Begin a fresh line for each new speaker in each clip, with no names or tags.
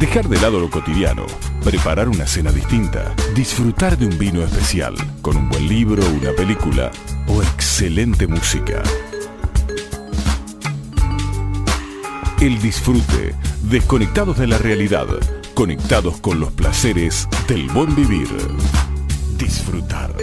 Dejar de lado lo cotidiano, preparar una cena distinta, disfrutar de un vino especial, con un buen libro, una película o excelente música. El disfrute, desconectados de la realidad, conectados con los placeres del buen vivir. Disfrutar.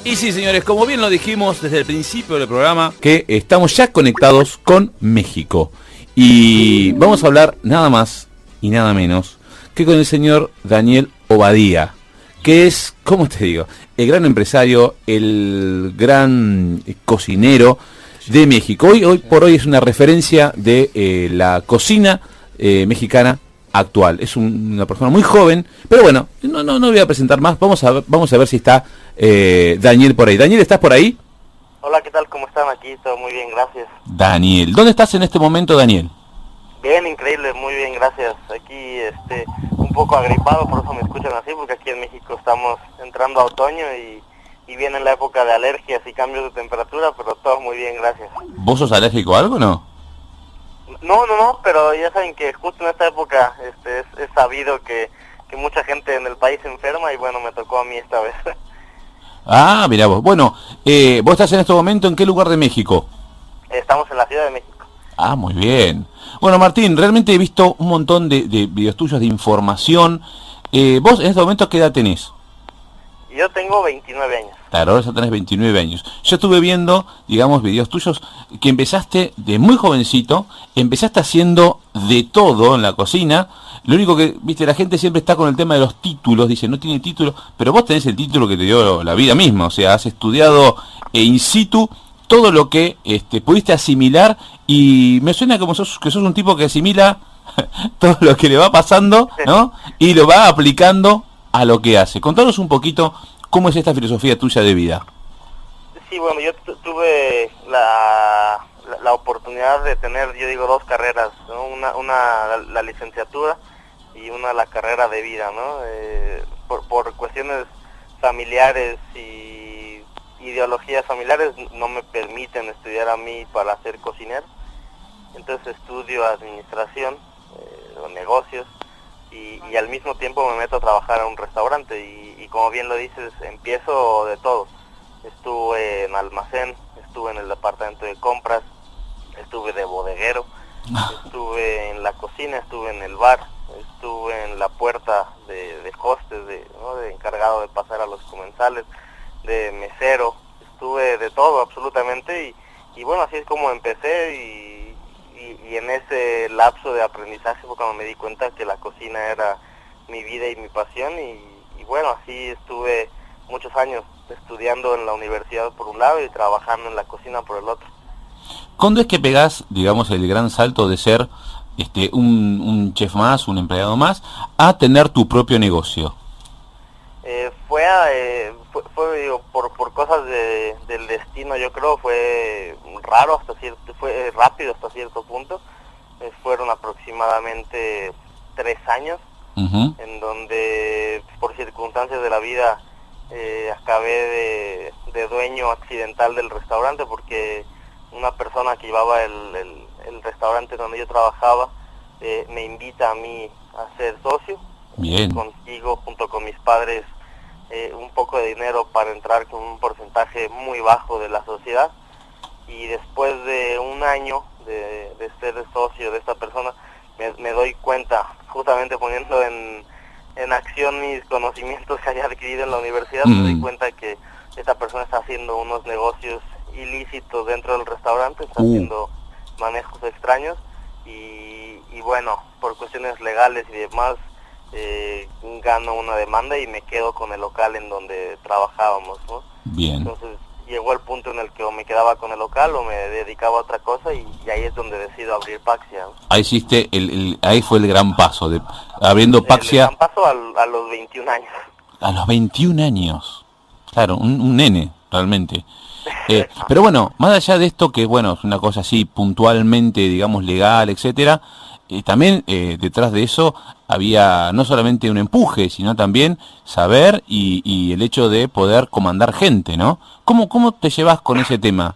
Y sí, señores, como bien lo dijimos desde el principio del programa, que estamos ya conectados con México. Y vamos a hablar nada más y nada menos que con el señor Daniel Obadía, que es, ¿cómo te digo?, el gran empresario, el gran cocinero de México. Hoy por hoy es una referencia de la cocina mexicana actual. Es una persona muy joven, pero bueno, no voy a presentar más. Vamos a ver si está Daniel por ahí. Daniel, ¿estás por ahí?
Hola, ¿qué tal? ¿Cómo están? Aquí todo muy bien, gracias.
Daniel, ¿dónde estás en este momento, Daniel?
Bien, increíble, muy bien, gracias. Aquí un poco agripado, por eso me escuchan así, porque aquí en México estamos entrando a otoño y viene la época de alergias y cambios de temperatura, pero todo muy bien, gracias.
¿Vos sos alérgico a algo o no?
No, pero ya saben que justo en esta época es sabido que mucha gente en el país se enferma y bueno, me tocó a mí esta vez.
Ah, mira vos. Bueno, vos estás en este momento ¿en qué lugar de México?
Estamos en la Ciudad de México.
Ah, muy bien. Bueno, Martín, realmente he visto un montón de videos tuyos de información. ¿Vos en este momento qué edad tenés?
Yo tengo 29 años.
Claro, ahora ya tenés 29 años. Yo estuve viendo, digamos, videos tuyos que empezaste de muy jovencito, empezaste haciendo de todo en la cocina. Lo único que, viste, la gente siempre está con el tema de los títulos, dice, no tiene título, pero vos tenés el título que te dio la vida misma, o sea, has estudiado in situ todo lo que pudiste asimilar y me suena como que sos un tipo que asimila todo lo que le va pasando, ¿no? Y lo va aplicando a lo que hace. Contanos un poquito cómo es esta filosofía tuya de vida.
Sí, bueno, yo tuve la oportunidad de tener, yo digo, dos carreras, ¿no? Una la licenciatura y una la carrera de vida, ¿no? Por cuestiones familiares y ideologías familiares no me permiten estudiar a mí para ser cocinero. Entonces estudio administración o negocios y al mismo tiempo me meto a trabajar a un restaurante y como bien lo dices, empiezo de todo. Estuve en almacén, estuve en el departamento de compras, estuve de bodeguero, estuve en la cocina, estuve en el bar, estuve en la puerta de hostes, de encargado de pasar a los comensales, de mesero, estuve de todo absolutamente y bueno, así es como empecé y en ese lapso de aprendizaje fue cuando me di cuenta que la cocina era mi vida y mi pasión y bueno, así estuve muchos años estudiando en la universidad por un lado y trabajando en la cocina por el otro.
¿Cuándo es que pegás, digamos, el gran salto de ser un chef más, un empleado más, a tener tu propio negocio?
Fue digo, por cosas del destino, yo creo, fue raro fue rápido hasta cierto punto. Fueron aproximadamente 3 años, en donde por circunstancias de la vida acabé de dueño accidental del restaurante, porque una persona que llevaba el restaurante donde yo trabajaba me invita a mí a ser socio.
Bien.
Consigo junto con mis padres un poco de dinero para entrar con un porcentaje muy bajo de la sociedad y después de un año de ser socio de esta persona me doy cuenta, justamente poniendo en acción mis conocimientos que había adquirido en la universidad, me doy cuenta que esta persona está haciendo unos negocios ilícitos dentro del restaurante, está haciendo manejos extraños y bueno, por cuestiones legales y demás gano una demanda y me quedo con el local en donde trabajábamos, ¿no?
Bien.
Entonces llegó el punto en el que o me quedaba con el local o me dedicaba a otra cosa, y ahí es donde decido abrir Paxia.
Ahí hiciste, ahí fue el gran paso, abriendo
El
Paxia
gran paso a los 21 años.
a los 21 años. Claro, un nene, realmente. Pero bueno, más allá de esto, que bueno, es una cosa así puntualmente, digamos, legal, etcétera, también detrás de eso había no solamente un empuje, sino también saber y el hecho de poder comandar gente, ¿no? ¿Cómo te llevas con ese tema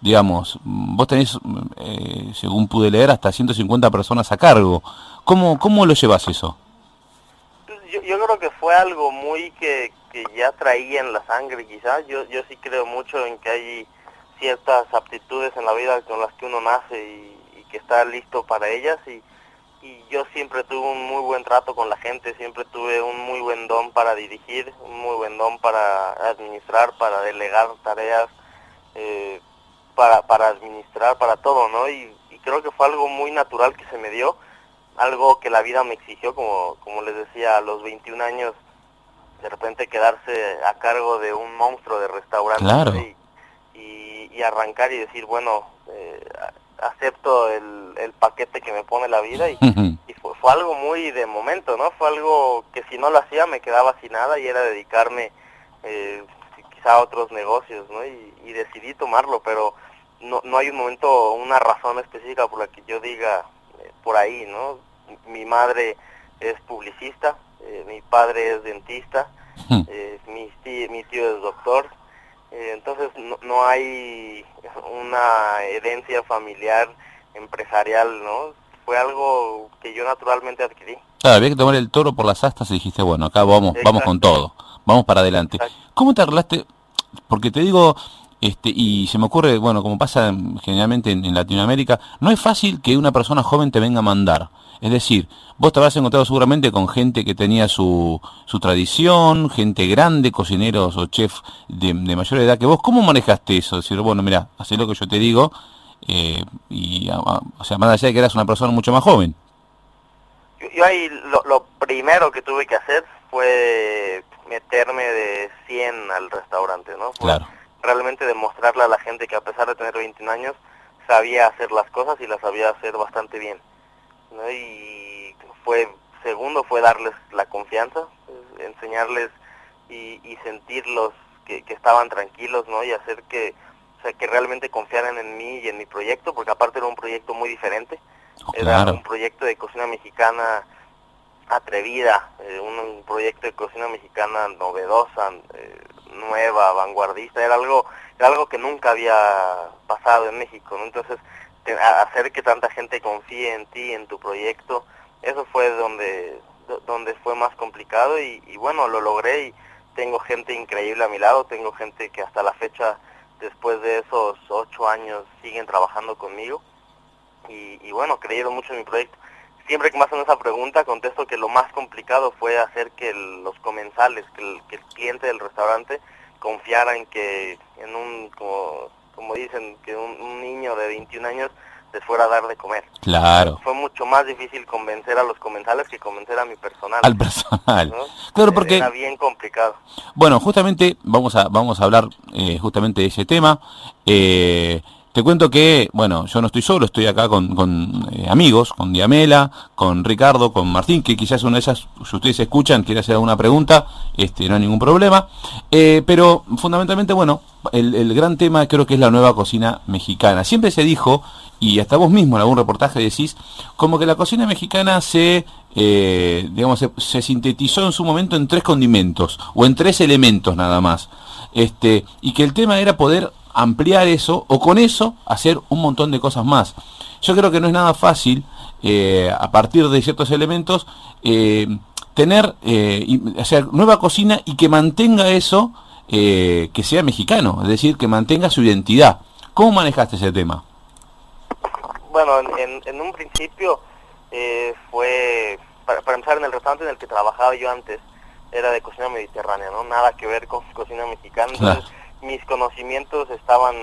digamos, vos tenés, según pude leer, hasta 150 personas a cargo? ¿Cómo lo llevas eso?
Yo creo que fue algo muy que ya traía en la sangre, quizás. Yo sí creo mucho en que hay ciertas aptitudes en la vida con las que uno nace y que está listo para ellas, y yo siempre tuve un muy buen trato con la gente, siempre tuve un muy buen don para dirigir, un muy buen don para administrar, para delegar tareas, para administrar, para todo, ¿no? Y creo que fue algo muy natural que se me dio, algo que la vida me exigió, como les decía, a los 21 años, de repente quedarse a cargo de un monstruo de restaurante.
Claro.
Y arrancar y decir, bueno, acepto el paquete que me pone la vida, y fue algo muy de momento, ¿no? Fue algo que si no lo hacía me quedaba sin nada, y era dedicarme quizá a otros negocios, ¿no? Y decidí tomarlo, pero no hay un momento, una razón específica por la que yo diga por ahí, ¿no? Mi madre es publicista, mi padre es dentista, mi tío es doctor, entonces no hay una herencia familiar empresarial, ¿no? Fue algo que yo naturalmente adquirí.
Claro, había que tomar el toro por las astas y dijiste, bueno, acá vamos con todo, vamos para adelante. Exacto. ¿Cómo te arreglaste? Porque te digo, y se me ocurre, bueno, como pasa generalmente en Latinoamérica, no es fácil que una persona joven te venga a mandar. Es decir, vos te habrás encontrado seguramente con gente que tenía su tradición, gente grande, cocineros o chef de mayor edad que vos. ¿Cómo manejaste eso? Decir, bueno, mira, hacé lo que yo te digo, o sea, más allá de que eras una persona mucho más joven.
Yo ahí lo primero que tuve que hacer fue meterme de 100 al restaurante, ¿no? Fue
claro.
Realmente demostrarle a la gente que a pesar de tener 21 años, sabía hacer las cosas y las sabía hacer bastante bien, ¿no? Y segundo fue darles la confianza, enseñarles y sentirlos que estaban tranquilos, ¿no? Y hacer que realmente confiaran en mí y en mi proyecto, porque aparte era un proyecto muy diferente. Era un proyecto de cocina mexicana atrevida, un proyecto de cocina mexicana novedosa, nueva, vanguardista. Era algo que nunca había pasado en México, ¿no? Entonces, hacer que tanta gente confíe en ti, en tu proyecto, eso fue donde fue más complicado, y bueno, lo logré, y tengo gente increíble a mi lado, tengo gente que hasta la fecha, después de esos 8 años, siguen trabajando conmigo, y bueno, creyeron mucho en mi proyecto. Siempre que me hacen esa pregunta, contesto que lo más complicado fue hacer que los comensales, que el cliente del restaurante confiara en que, como dicen, que un niño de 21 años les fuera a dar de comer.
Claro.
Fue mucho más difícil convencer a los comensales que convencer a mi personal.
Al personal.
¿No?
Claro, porque
era bien complicado.
Bueno, justamente vamos a hablar justamente de ese tema. Te cuento que, bueno, yo no estoy solo, estoy acá con amigos, con Diamela, con Ricardo, con Martín, que quizás una de esas, si ustedes escuchan, quiere hacer alguna pregunta, no hay ningún problema. Pero fundamentalmente, bueno, el gran tema creo que es la nueva cocina mexicana. Siempre se dijo, y hasta vos mismo en algún reportaje decís, como que la cocina mexicana se sintetizó en su momento en 3 condimentos, o en 3 elementos nada más. Y que el tema era poder ampliar eso, o con eso hacer un montón de cosas más. Yo creo que no es nada fácil, a partir de ciertos elementos, tener nueva cocina y que mantenga eso, que sea mexicano, es decir, que mantenga su identidad. ¿Cómo manejaste ese tema?
Bueno, en un principio fue, para empezar, en el restaurante en el que trabajaba yo antes, era de cocina mediterránea, ¿no? Nada que ver con cocina mexicana. Entonces, mis conocimientos estaban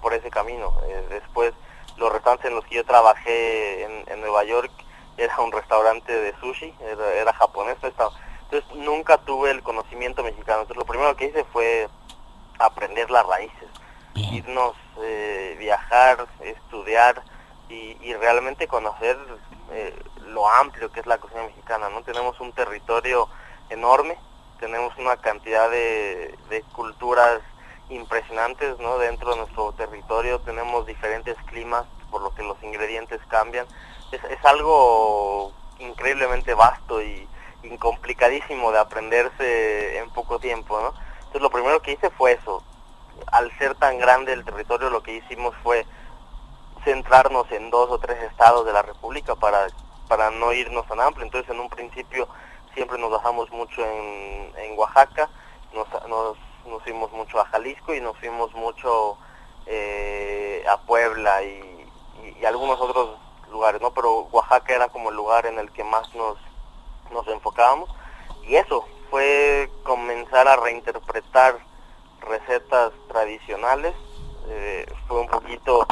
por ese camino. Después, los restaurantes en los que yo trabajé en Nueva York, era un restaurante de sushi, era japonés. Entonces, nunca tuve el conocimiento mexicano. Entonces, lo primero que hice fue aprender las raíces, irnos, viajar, estudiar y realmente conocer lo amplio que es la cocina mexicana, ¿no? Tenemos un territorio enorme, tenemos una cantidad de culturas impresionantes, ¿no? Dentro de nuestro territorio tenemos diferentes climas, por lo que los ingredientes cambian. Es algo increíblemente vasto y complicadísimo de aprenderse en poco tiempo, ¿no? Entonces lo primero que hice fue eso. Al ser tan grande el territorio, lo que hicimos fue centrarnos en 2 o 3 estados de la República para no irnos tan amplio. Entonces en un principio siempre nos basamos mucho en Oaxaca, nos fuimos mucho a Jalisco y nos fuimos mucho a Puebla y algunos otros lugares, ¿no? Pero Oaxaca era como el lugar en el que más nos enfocábamos, y eso fue comenzar a reinterpretar recetas tradicionales. Fue un poquito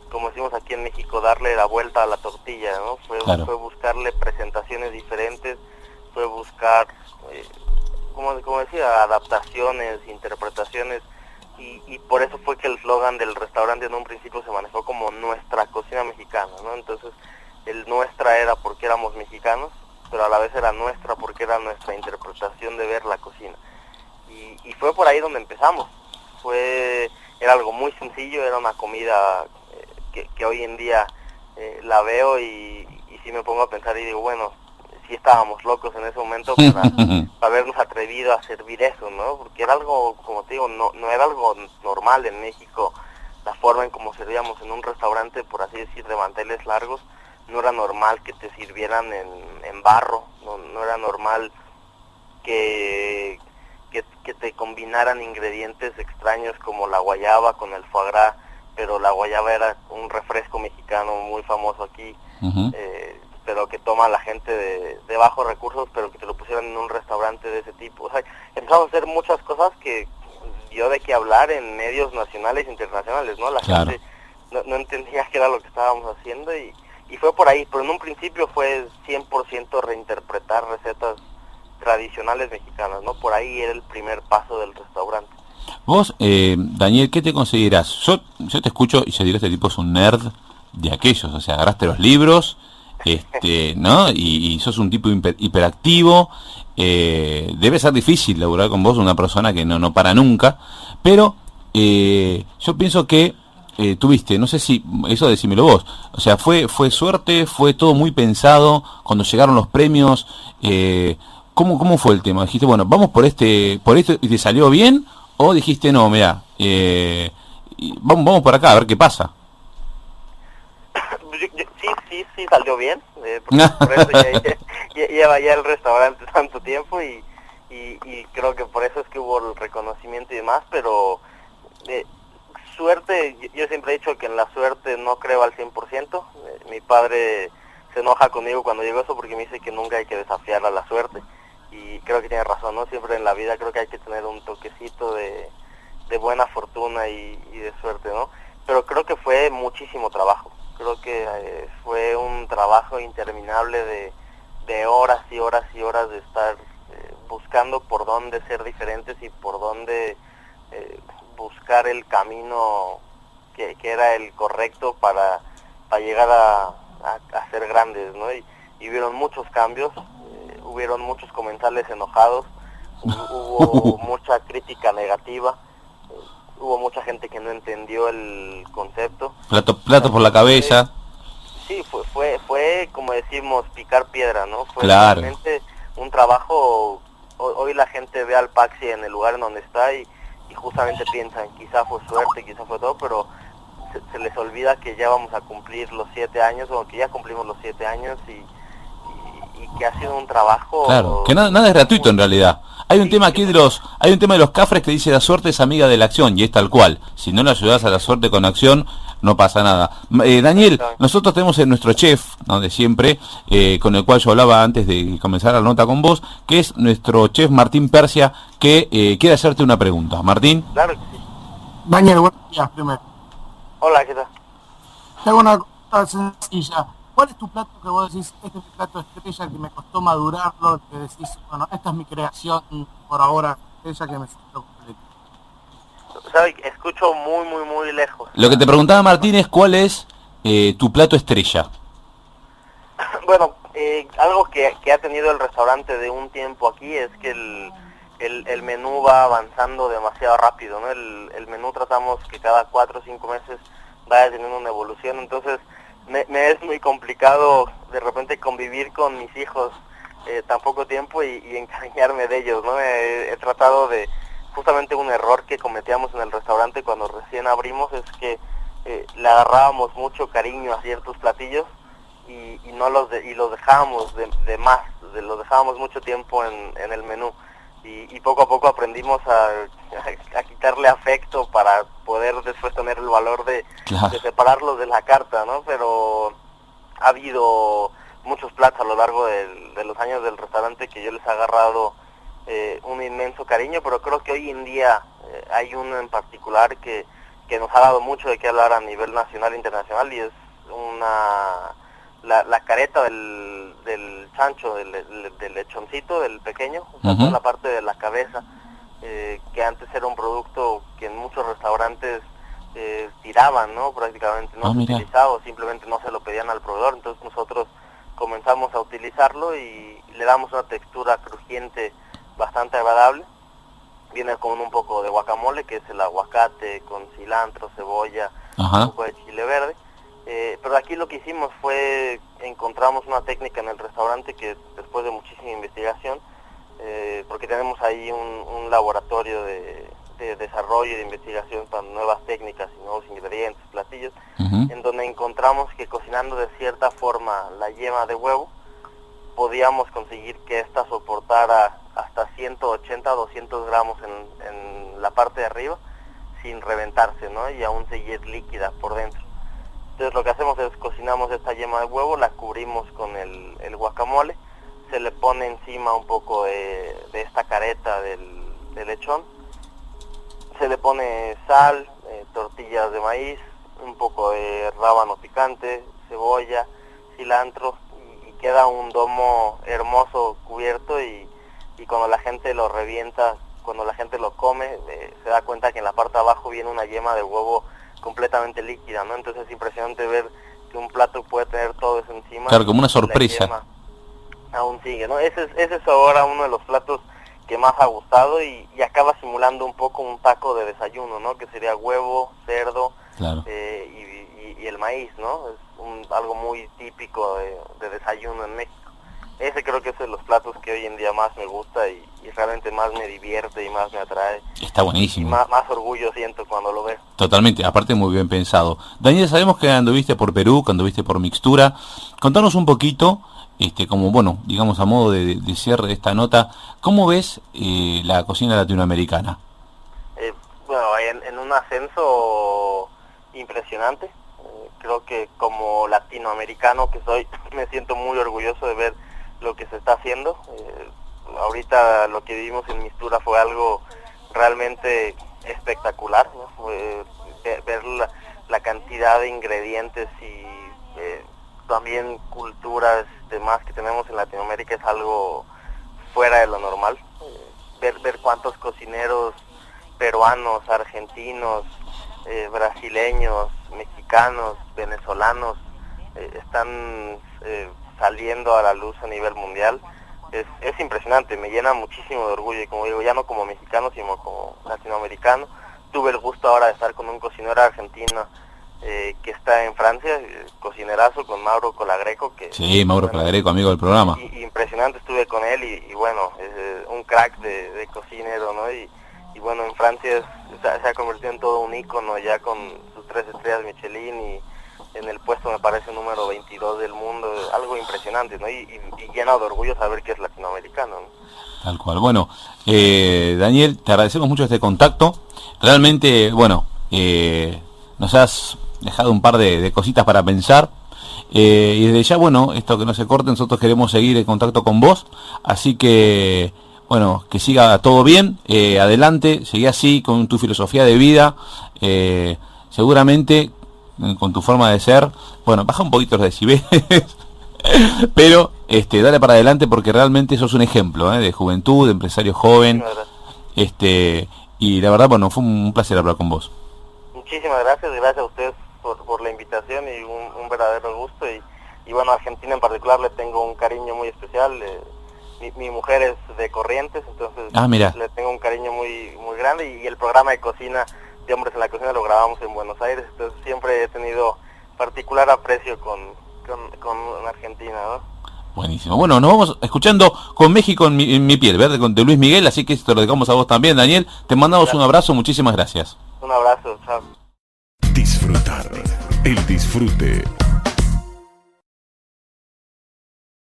como decimos aquí en México, darle la vuelta a la tortilla, ¿no? Fue buscarle presentaciones diferentes, fue buscar, como decía, adaptaciones, interpretaciones, y por eso fue que el eslogan del restaurante en un principio se manejó como nuestra cocina mexicana, ¿no? Entonces, el nuestra era porque éramos mexicanos, pero a la vez era nuestra porque era nuestra interpretación de ver la cocina. Y fue por ahí donde empezamos. Era algo muy sencillo, era una comida que hoy en día la veo y sí me pongo a pensar y digo, bueno, sí estábamos locos en ese momento para habernos atrevido a servir eso, ¿no? Porque era algo, como te digo, no era algo normal en México, la forma en cómo servíamos en un restaurante, por así decir, de manteles largos. No era normal que te sirvieran en barro, no era normal que te combinaran ingredientes extraños como la guayaba con el foie gras, pero la guayaba era un refresco mexicano muy famoso aquí, pero que toma la gente de bajos recursos, pero que te lo pusieran en un restaurante de ese tipo. O sea, empezamos a hacer muchas cosas que dio de qué hablar en medios nacionales e internacionales, ¿no? La gente no entendía qué era lo que estábamos haciendo y fue por ahí, pero en un principio fue 100% reinterpretar recetas tradicionales mexicanas, ¿no? Por ahí era el primer paso del restaurante.
Vos, Daniel, ¿qué te considerás? Yo te escucho y yo digo, este tipo es un nerd de aquellos, o sea, agarraste los libros, ¿no? Y sos un tipo hiperactivo, debe ser difícil laburar con vos, una persona que no para nunca, pero yo pienso que tuviste, no sé si, eso decímelo vos, o sea, fue suerte, fue todo muy pensado, cuando llegaron los premios, ¿cómo fue el tema? Dijiste, bueno, vamos por esto y te salió bien, o dijiste, no, mira, vamos por acá a ver qué pasa.
Sí salió bien, por eso lleva ya el restaurante tanto tiempo y creo que por eso es que hubo el reconocimiento y demás, pero suerte, yo siempre he dicho que en la suerte no creo al 100%. Mi padre se enoja conmigo cuando digo eso porque me dice que nunca hay que desafiar a la suerte, y creo que tiene razón, ¿no? Siempre en la vida creo que hay que tener un toquecito de buena fortuna y de suerte, ¿no? Pero creo que fue muchísimo trabajo, creo que fue un trabajo interminable de horas y horas y horas de estar buscando por dónde ser diferentes y por dónde buscar el camino que era el correcto para llegar a ser grandes, ¿no? Y hubieron muchos cambios, hubieron muchos comensales enojados, hubo mucha crítica negativa, hubo mucha gente que no entendió el concepto.
Plato por la cabeza.
Sí, fue como decimos, picar piedra, ¿no? Fue realmente un trabajo. Hoy la gente ve al Paxi en el lugar en donde está y justamente piensan, quizá fue suerte, quizá fue todo, pero se les olvida que ya vamos a cumplir los 7 años, o que ya cumplimos los 7 años y que ha sido un trabajo.
Claro, que nada es gratuito en realidad. Hay un tema aquí hay un tema de los cafres que dice la suerte es amiga de la acción, y es tal cual. Si no le ayudas a la suerte con acción, no pasa nada. Daniel, nosotros tenemos nuestro chef, ¿no? De siempre, con el cual yo hablaba antes de comenzar la nota con vos, que es nuestro chef Martín Persia, que quiere hacerte una pregunta. Martín.
Claro que sí.
Daniel, buenos días primero.
Hola, ¿qué tal?
Te hago una cosa sencilla. ¿Cuál es tu plato que vos decís, este es mi plato estrella, que me costó madurarlo, que decís, bueno, esta es mi creación por ahora, ella que me siento completo?
O sea, escucho muy, muy, muy lejos.
Lo que te preguntaba Martín es cuál es tu plato estrella.
Bueno, algo que ha tenido el restaurante de un tiempo aquí es que el menú va avanzando demasiado rápido, ¿no? El menú tratamos que cada 4 o 5 meses vaya teniendo una evolución, entonces me es muy complicado de repente convivir con mis hijos tan poco tiempo y encariñarme de ellos, ¿no? He tratado de, justamente un error que cometíamos en el restaurante cuando recién abrimos es que le agarrábamos mucho cariño a ciertos platillos y los dejábamos los dejábamos mucho tiempo en el menú y poco a poco aprendimos a quitarle afecto para poder después tener el valor de separarlos de la carta, ¿no? Pero ha habido muchos platos a lo largo de los años del restaurante que yo les he agarrado un inmenso cariño, pero creo que hoy en día hay uno en particular que nos ha dado mucho de qué hablar a nivel nacional e internacional y es la careta del chancho, del lechoncito, del pequeño, o sea, toda la parte de la cabeza, que antes era un producto que en muchos restaurantes tiraban, ¿no? Prácticamente no se utilizaba o simplemente no se lo pedían al proveedor, entonces nosotros comenzamos a utilizarlo y le damos una textura crujiente bastante agradable. Viene con un poco de guacamole, que es el aguacate con cilantro, cebolla, un poco de chile verde. Pero aquí lo que hicimos fue, encontramos una técnica en el restaurante que después de muchísima investigación, porque tenemos ahí un laboratorio de desarrollo y de investigación para nuevas técnicas y nuevos ingredientes, platillos, en donde encontramos que cocinando de cierta forma la yema de huevo, podíamos conseguir que ésta soportara hasta 180 o 200 gramos en la parte de arriba sin reventarse, ¿no? Y aún seguir líquida por dentro. Entonces lo que hacemos es cocinamos esta yema de huevo, la cubrimos con el guacamole, se le pone encima un poco de esta careta del lechón, se le pone sal, tortillas de maíz, un poco de rábano picante, cebolla, cilantro, y queda un domo hermoso cubierto y cuando la gente lo revienta, cuando la gente lo come, se da cuenta que en la parte de abajo viene una yema de huevo completamente líquida, ¿no? Entonces es impresionante ver que un plato puede tener todo eso encima.
Claro, como una sorpresa.
Aún sigue, ¿no? Ese es ahora uno de los platos que más ha gustado y acaba simulando un poco un taco de desayuno, ¿no? Que sería huevo, cerdo,
claro,
y el maíz, ¿no? Es algo muy típico de desayuno en México. Ese creo que es de los platos que hoy en día más me gusta y realmente más me divierte y más me atrae.
Está buenísimo.
Y más orgullo siento cuando lo veo.
Totalmente, aparte muy bien pensado. Daniel, sabemos que anduviste por Perú, que anduviste por Mixtura. Contanos un poquito, como bueno, digamos a modo de cierre de esta nota, ¿cómo ves la cocina latinoamericana?
Bueno, en un ascenso impresionante. Creo que como latinoamericano que soy, me siento muy orgulloso de ver lo que se está haciendo. Ahorita lo que vivimos en Mixtura fue algo realmente espectacular, ¿no? Ver la cantidad de ingredientes y también culturas demás que tenemos en Latinoamérica es algo fuera de lo normal. Ver cuántos cocineros peruanos, argentinos, brasileños, mexicanos, venezolanos están saliendo a la luz a nivel mundial, es impresionante, me llena muchísimo de orgullo y como digo, ya no como mexicano sino como latinoamericano. Tuve el gusto ahora de estar con un cocinero argentino que está en Francia, cocinerazo, con Mauro Colagreco, que
sí, Mauro Colagreco, amigo del programa.
Impresionante, estuve con él y bueno, es un crack de cocinero, ¿no? Y bueno, en Francia se ha convertido en todo un ícono ya con sus 3 estrellas Michelin y en el puesto me parece número 22 del mundo, algo impresionante, ¿no? Y lleno de orgullo saber que es latinoamericano, ¿no?
Tal cual. Bueno, Daniel, te agradecemos mucho este contacto. Realmente, bueno, nos has dejado un par de cositas para pensar. Y desde ya, bueno, esto que no se corte, nosotros queremos seguir en contacto con vos. Así que, bueno, que siga todo bien. Adelante, seguí así con tu filosofía de vida. Seguramente con tu forma de ser, bueno, baja un poquito los decibeles, pero dale para adelante porque realmente sos un ejemplo de juventud, de empresario joven, Y la verdad, bueno, fue un placer hablar con vos.
Muchísimas gracias a ustedes por la invitación y un verdadero gusto. Y bueno, a Argentina en particular le tengo un cariño muy especial. Mi mujer es de Corrientes, entonces
mira.
le tengo un cariño muy muy grande. Y el programa de cocina, de Hombres en la Cocina, lo grabamos en Buenos Aires, entonces siempre he tenido particular aprecio con Argentina, ¿no?
Buenísimo. Bueno, nos vamos escuchando con México en mi piel, ¿verdad? De Luis Miguel, así que te lo dedicamos a vos también, Daniel. Te mandamos un abrazo, muchísimas gracias.
Un abrazo, chao.
Disfrutar. El disfrute